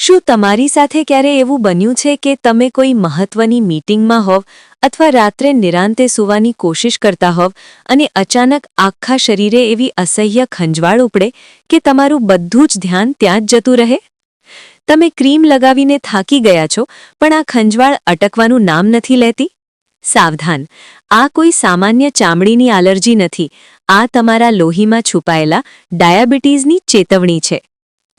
શું તમારી સાથે ક્યારે એવું બન્યું છે કે તમે કોઈ મહત્વની મીટિંગમાં હોવ અથવા રાત્રે નિરાંતે સૂવાની કોશિશ કરતા હોવ અને અચાનક આખા શરીરે એવી અસહ્ય ખંજવાળ ઉપડે કે તમારું બધું જ ધ્યાન ત્યાં જ જતું રહે? તમે ક્રીમ લગાવીને થાકી ગયા છો, પણ આ ખંજવાળ અટકવાનું નામ નથી લેતી? સાવધાન, આ કોઈ સામાન્ય ચામડીની એલર્જી નથી. આ તમારા લોહીમાં છુપાયેલા ડાયાબિટીસની ચેતવણી છે.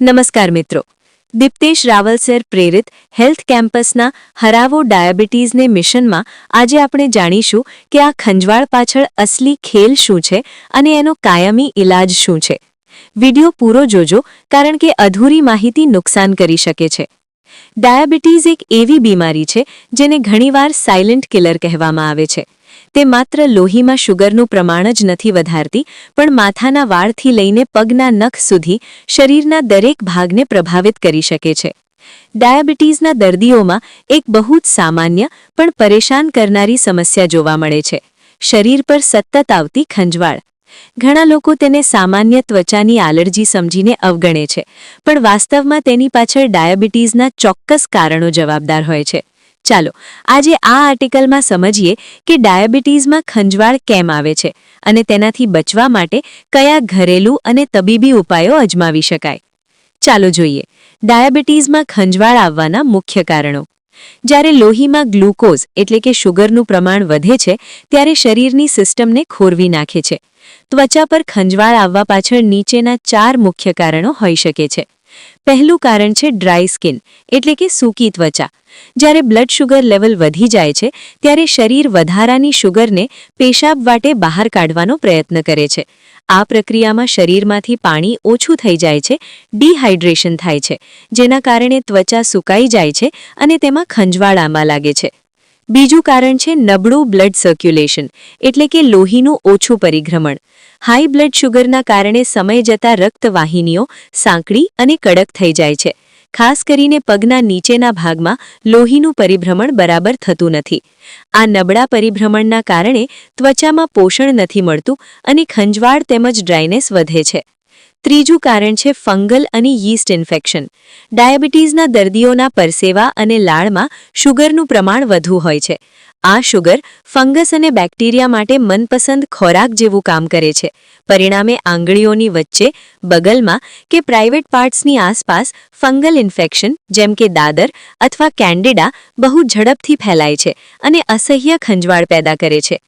નમસ્કાર મિત્રો, દીપ્તેશ રાવલ સર પ્રેરિત હેલ્થ કેમ્પસના હરાવો ડાયાબિટીસને મિશનમાં આજે આપણે જાણીશું કે આ ખંજવાળ પાછળ અસલી ખેલ શું છે અને એનો કાયમી ઇલાજ શું છે. વિડિયો પૂરો જોજો, કારણ કે અધૂરી માહિતી નુકસાન કરી શકે છે. ડાયાબિટીસ એક એવી બીમારી છે જેને ઘણીવાર સાયલેન્ટ કિલર કહેવામાં આવે છે. તે માત્ર લોહીમાં શુગરનું પ્રમાણ જ નથી વધારતી, પણ માથાના વાળથી લઈને પગના નખ સુધી શરીરના દરેક ભાગને પ્રભાવિત કરી શકે છે. ડાયાબિટીસના દર્દીઓમાં એક બહુ જ સામાન્ય પણ પરેશાન કરનારી સમસ્યા જોવા મળે છે: શરીર પર સતત આવતી ખંજવાળ. ઘણા લોકો તેને સામાન્ય ત્વચાની એલર્જી સમજીને અવગણે છે, પણ વાસ્તવમાં તેની પાછળ ડાયાબિટીસના ચોક્કસ કારણો જવાબદાર હોય છે. ચાલો આજે આ આર્ટિકલમાં સમજીએ કે ડાયાબિટીસમાં ખંજવાળ કેમ આવે છે અને તેનાથી બચવા માટે કયા ઘરેલું અને તબીબી ઉપાયો અજમાવી શકાય. ચાલો જોઈએ ડાયાબિટીસમાં ખંજવાળ આવવાના મુખ્ય કારણો. જ્યારે લોહીમાં ગ્લુકોઝ એટલે કે શુગરનું પ્રમાણ વધે છે, ત્યારે શરીરની સિસ્ટમને ખોરવી નાખે છે. ત્વચા પર ખંજવાળ આવવા પાછળ નીચેના 4 મુખ્ય કારણો હોઈ શકે છે. પહેલું કારણ છે ડ્રાય સ્કિન એટલે કે સૂકી ત્વચા. જ્યારે બ્લડ શુગર લેવલ વધી જાય છે, ત્યારે શરીર વધારાની શુગરને પેશાબ વાટે બહાર કાઢવાનો પ્રયત્ન કરે છે. આ પ્રક્રિયામાં શરીરમાંથી પાણી ઓછું થઈ જાય છે, ડિહાઇડ્રેશન થાય છે, જેના કારણે ત્વચા સુકાઈ જાય છે અને તેમાં ખંજવાળ આવવા લાગે છે. બીજું કારણ છે નબળું બ્લડ સર્ક્યુલેશન એટલે કે લોહીનું ઓછું પરિભ્રમણ. હાઈ બ્લડ શુગરના કારણે સમય જતાં રક્તવાહિનીઓ સાંકડી અને કડક થઈ જાય છે. ખાસ કરીને પગના નીચેના ભાગમાં લોહીનું પરિભ્રમણ બરાબર થતું નથી. આ નબળા પરિભ્રમણના કારણે ત્વચામાં પોષણ નથી મળતું અને ખંજવાળ તેમજ ડ્રાયનેસ વધે છે. ત્રીજું કારણ છે ફંગલ અને યીસ્ટ ઇન્ફેક્શન. ડાયાબિટીસના દર્દીઓના પરસેવા અને લાળમાં શુગરનું પ્રમાણ વધુ હોય છે. આ શુગર ફંગસ અને બેક્ટેરિયા માટે મનપસંદ ખોરાક જેવું કામ કરે છે. પરિણામે આંગળીઓની વચ્ચે, બગલમાં કે પ્રાઇવેટ પાર્ટ્સની આસપાસ ફંગલ ઇન્ફેક્શન જેમ કે દાદર અથવા કેન્ડિડા બહુ ઝડપથી ફેલાય છે અને અસહ્ય ખંજવાળ પેદા કરે છે.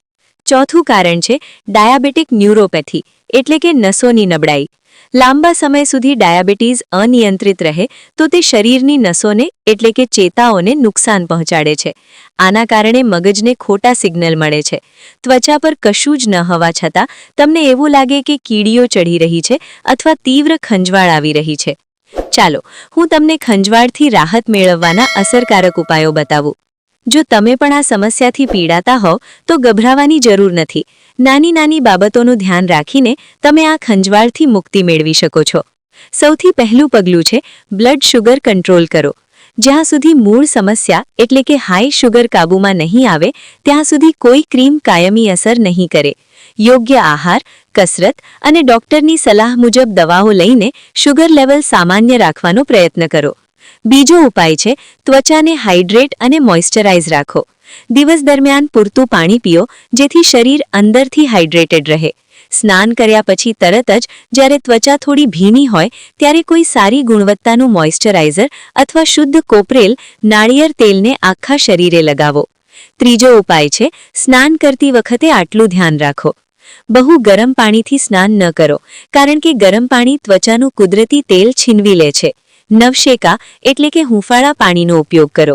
ચોથું કારણ છે ડાયાબિટીક ન્યુરોપેથી એટલે કે નસોની નબળાઈ. લાંબા સમય સુધી ડાયાબિટીસ અનિયંત્રિત રહે તો તે શરીરની નસોને એટલે કે ચેતાઓને નુકસાન પહોંચાડે છે. આના કારણે મગજને ખોટા સિગ્નલ મળે છે. ત્વચા પર કશું જ ન હોવા છતાં તમને એવું લાગે કે કીડીઓ ચઢી રહી છે અથવા તીવ્ર ખંજવાળ આવી રહી છે. ચાલો હું તમને ખંજવાળથી રાહત મેળવવાના અસરકારક ઉપાયો બતાવું. જો તમે પણ આ સમસ્યાથી પીડાતા હોવ તો ગભરાવાની જરૂર નથી. નાની નાની બાબતોનું ધ્યાન રાખીને તમે આ ખંજવાળથી મુક્તિ મેળવી શકો છો. સૌથી પહેલું પગલું છે બ્લડ શુગર કંટ્રોલ કરો. જ્યાં સુધી મૂળ સમસ્યા એટલે કે હાઈ શુગર કાબૂમાં નહીં આવે, ત્યાં સુધી કોઈ ક્રીમ કાયમી અસર નહીં કરે. યોગ્ય આહાર, કસરત અને ડોક્ટરની સલાહ મુજબ દવાઓ લઈને શુગર લેવલ સામાન્ય રાખવાનો પ્રયત્ન કરો. બીજો ઉપાય છે ત્વચાને હાઇડ્રેટ અને મોઇશ્ચરાઇઝ રાખો. દિવસ દરમિયાન પૂરતું પાણી પીઓ, જેથી શરીર અંદરથી હાઇડ્રેટેડ રહે. સ્નાન કર્યા પછી તરત જ જ્યારે ત્વચા થોડી ભીની હોય, ત્યારે કોઈ સારી ગુણવત્તાનું મોઇશ્ચરાઇઝર અથવા શુદ્ધ કોપરેલ નાળિયેર તેલને આખા શરીરે લગાવો. ત્રીજો ઉપાય છે સ્નાન કરતી વખતે આટલું ધ્યાન રાખો: બહુ ગરમ પાણીથી સ્નાન ન કરો, કારણ કે ગરમ પાણી ત્વચાનું કુદરતી તેલ છીનવી લે છે. નવશેકા એટલે કે હૂંફાળા પાણીનો ઉપયોગ કરો.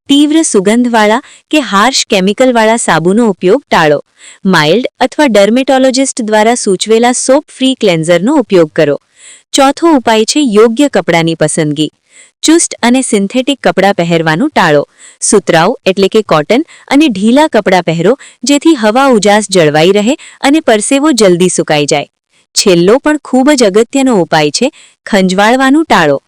તીવ્ર સુગંધવાળા કે હાર્શ કેમિકલવાળા સાબુનો ઉપયોગ ટાળો. માઇલ્ડ અથવા ડર્મેટોલોજિસ્ટ દ્વારા સૂચવેલા સોપ ફ્રી ક્લેન્ઝરનો ઉપયોગ કરો. ચોથો ઉપાય છે યોગ્ય કપડાની પસંદગી. ચુસ્ત અને સિન્થેટિક કપડાં પહેરવાનું ટાળો. સુતરાઉ એટલે કે કોટન અને ઢીલા કપડાં પહેરો, જેથી હવા ઉજાસ જળવાઈ રહે અને પરસેવો જલ્દી સુકાઈ જાય. છેલ્લો પણ ખૂબ જ અગત્યનો ઉપાય છે ખંજવાળવાનું ટાળો.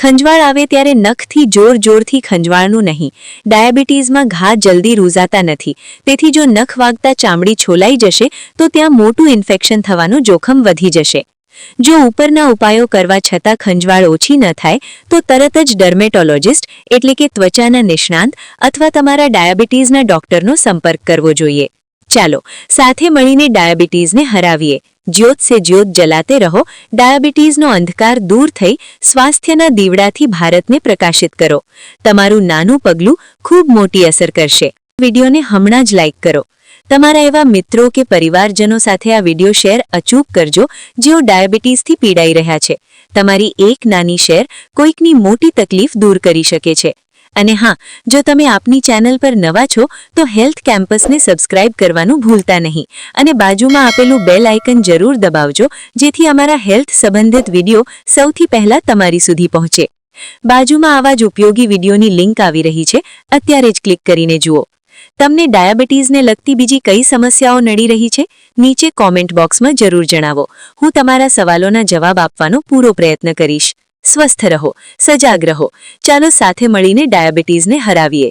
ખંજવાળ આવે ત્યારે નખથી જોરથી ખંજવાળનું નહીં. ડાયાબિટીસમાં ઘા જલ્દી રૂઝાતા નથી, તેથી જો નખ વાગતા ચામડી છોલાઈ જશે તો ત્યાં મોટું ઇન્ફેક્શન થવાનું જોખમ વધી જશે. જો ઉપરના ઉપાયો કરવા છતાં ખંજવાળ ઓછી ન થાય તો તરત જ ડર્મેટોલોજિસ્ટ એટલે કે ત્વચાના નિષ્ણાંત અથવા તમારા ડાયાબિટીસના ડોક્ટરનો સંપર્ક કરવો જોઈએ. ચાલો સાથે મળીને ડાયાબિટીસને હરાવીએ. જ્યોત સે જ્યોત જલાતે રહો. ડાયાબિટીસનો અંધકાર દૂર થઈ સ્વાસ્થ્યના દીવડાથી ભારતને પ્રકાશિત કરો. તમારું નાનું પગલું ખૂબ મોટી અસર કરશે. વિડીયોને હમણાં જ લાઇક કરો. તમારા એવા મિત્રો કે પરિવારજનો સાથે આ વિડીયો શેર અચૂક કરજો જેઓ ડાયાબિટીસથી પીડાઈ રહ્યા છે. તમારી એક નાની શેર કોઈકની મોટી તકલીફ દૂર કરી શકે છે. અને હા, જો તમે આપની ચેનલ પર નવા છો તો હેલ્થ કેમ્પસને સબસ્ક્રાઇબ કરવાનું ભૂલતા નહીં અને બાજુમાં આપેલું બેલ આઇકન જરૂર દબાવજો જેથી અમારા હેલ્થ સંબંધિત વિડીયો સૌથી પહેલા તમારી સુધી પહોંચે. બાજુમાં આવા જ ઉપયોગી વિડીયોની લિંક આવી રહી છે, અત્યારે જ ક્લિક કરીને જુઓ. તમને ડાયાબિટીસને લગતી બીજી કઈ સમસ્યાઓ નડી રહી છે? નીચે કોમેન્ટ બોક્સમાં જરૂર જણાવો. હું તમારા સવાલોના જવાબ આપવાનો પૂરો પ્રયત્ન કરીશ. સ્વસ્થ રહો, સજાગ રહો. ચાલો સાથે મળીને ડાયાબિટીસને હરાવીએ.